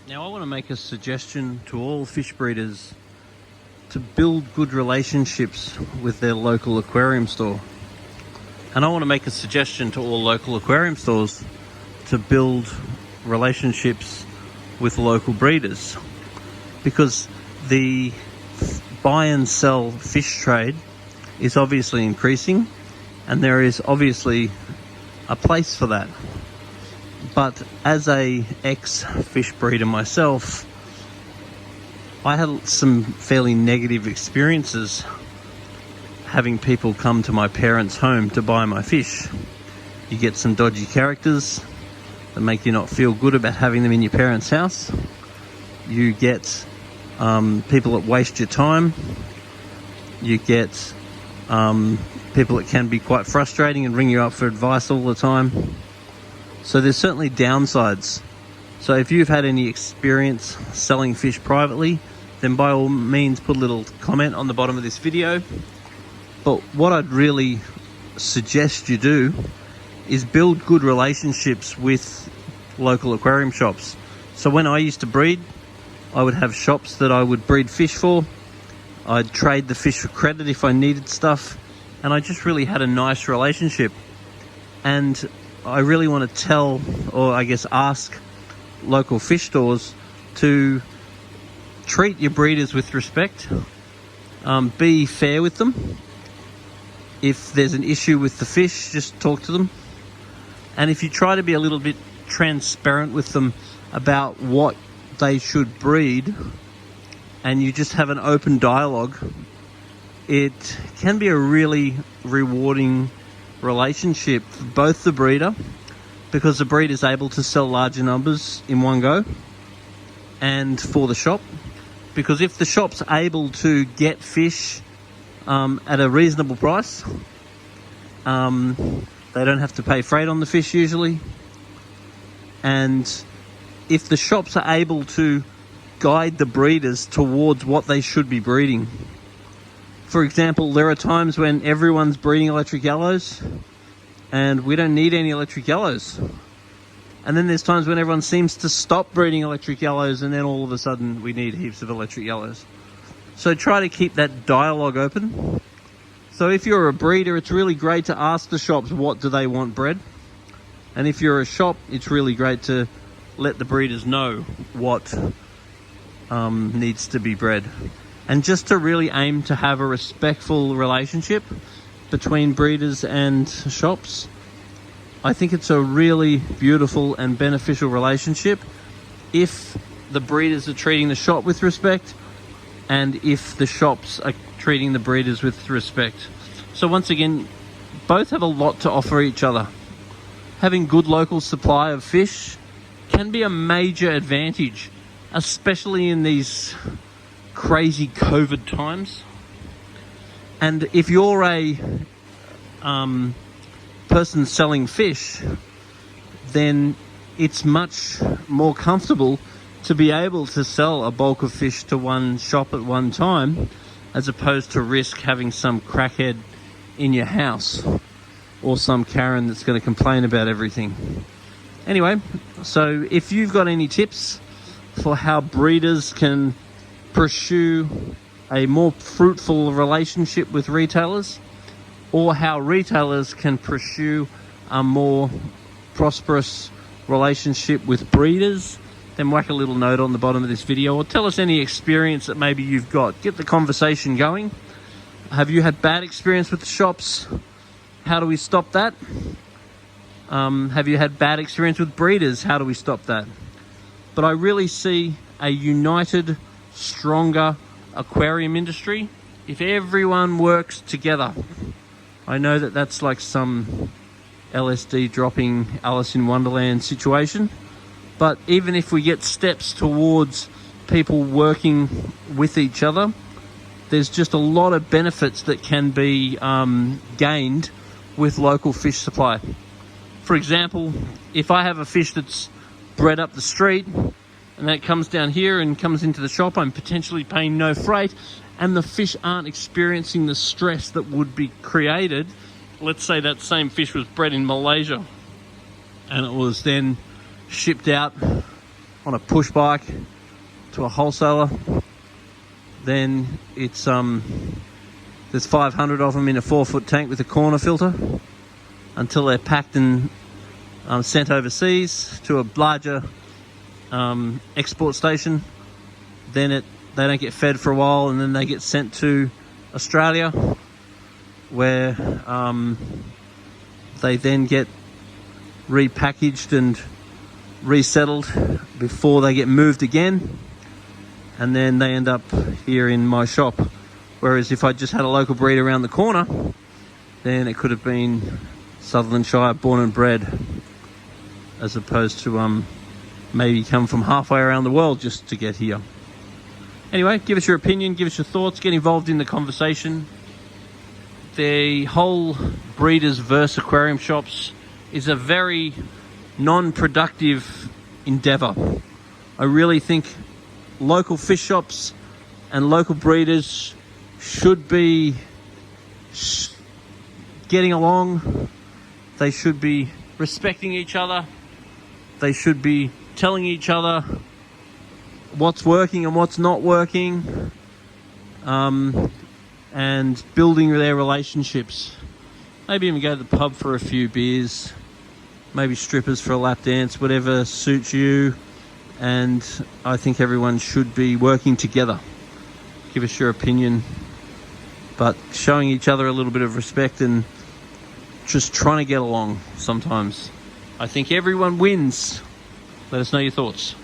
Now I want to make a suggestion to all fish breeders to build good relationships with their local aquarium store. And I want to make a suggestion to all local aquarium stores to build relationships with local breeders, because the buy and sell fish trade is obviously increasing, and there is obviously a place for that. But as a ex-fish breeder myself, I had some fairly negative experiences having people come to my parents' home to buy my fish. You get some dodgy characters that make you not feel good about having them in your parents' house. You get people that waste your time. You get people that can be quite frustrating and ring you up for advice all the time. So there's certainly downsides. So if you've had any experience selling fish privately, then by all means put a little comment on the bottom of this video. But what I'd really suggest you do is build good relationships with local aquarium shops. So when I used to breed, I would have shops that I would breed fish for. I'd trade the fish for credit if I needed stuff, and I just really had a nice relationship. And I really want to tell, or I guess ask, local fish stores to treat your breeders with respect. Be fair with them. If there's an issue with the fish, just talk to them. And if you try to be a little bit transparent with them about what they should breed, and you just have an open dialogue, it can be a really rewarding relationship for both the breeder, because the breeder is able to sell larger numbers in one go, and for the shop, because if the shop's able to get fish at a reasonable price, they don't have to pay freight on the fish usually, and if the shops are able to guide the breeders towards what they should be breeding. For example, there are times when everyone's breeding electric yellows and we don't need any electric yellows. And then there's times when everyone seems to stop breeding electric yellows, and then all of a sudden we need heaps of electric yellows. So try to keep that dialogue open. So if you're a breeder, it's really great to ask the shops what do they want bred. And if you're a shop, it's really great to let the breeders know what needs to be bred. And just to really aim to have a respectful relationship between breeders and shops. I think it's a really beautiful and beneficial relationship if the breeders are treating the shop with respect, and if the shops are treating the breeders with respect. So once again, both have a lot to offer each other. Having good local supply of fish can be a major advantage, especially in these crazy COVID times. And if you're a person selling fish, then it's much more comfortable to be able to sell a bulk of fish to one shop at one time, as opposed to risk having some crackhead in your house or some Karen that's going to complain about everything. Anyway, so if you've got any tips for how breeders can pursue a more fruitful relationship with retailers, or how retailers can pursue a more prosperous relationship with breeders, then whack a little note on the bottom of this video, or tell us any experience that maybe you've got. Get the conversation going. Have you had bad experience with the shops? How do we stop that? Have you had bad experience with breeders? How do we stop that? But I really see a united, stronger aquarium industry if everyone works together. I know that that's like some LSD dropping Alice in Wonderland situation, but even if we get steps towards people working with each other, there's just a lot of benefits that can be gained with local fish supply. For example, if I have a fish that's bred up the street and that comes down here and comes into the shop, I'm potentially paying no freight, and the fish aren't experiencing the stress that would be created. Let's say that same fish was bred in Malaysia and it was then shipped out on a push bike to a wholesaler, then it's there's 500 of them in a 4-foot tank with a corner filter until they're packed and sent overseas to a larger export station. Then they don't get fed for a while, and then they get sent to Australia, where they then get repackaged and resettled before they get moved again, and then they end up here in my shop. Whereas if I just had a local breed around the corner, then it could have been Sutherland Shire born and bred, as opposed to maybe come from halfway around the world just to get here. Anyway, give us your opinion, give us your thoughts, get involved in the conversation. The whole breeders versus aquarium shops is a very non-productive endeavour. I really think local fish shops and local breeders should be getting along. They should be respecting each other. They should be telling each other what's working and what's not working, and building their relationships. Maybe even go to the pub for a few beers, maybe strippers for a lap dance, whatever suits you. And I think everyone should be working together. Give us your opinion, but showing each other a little bit of respect and just trying to get along sometimes. I think everyone wins. Let us know your thoughts.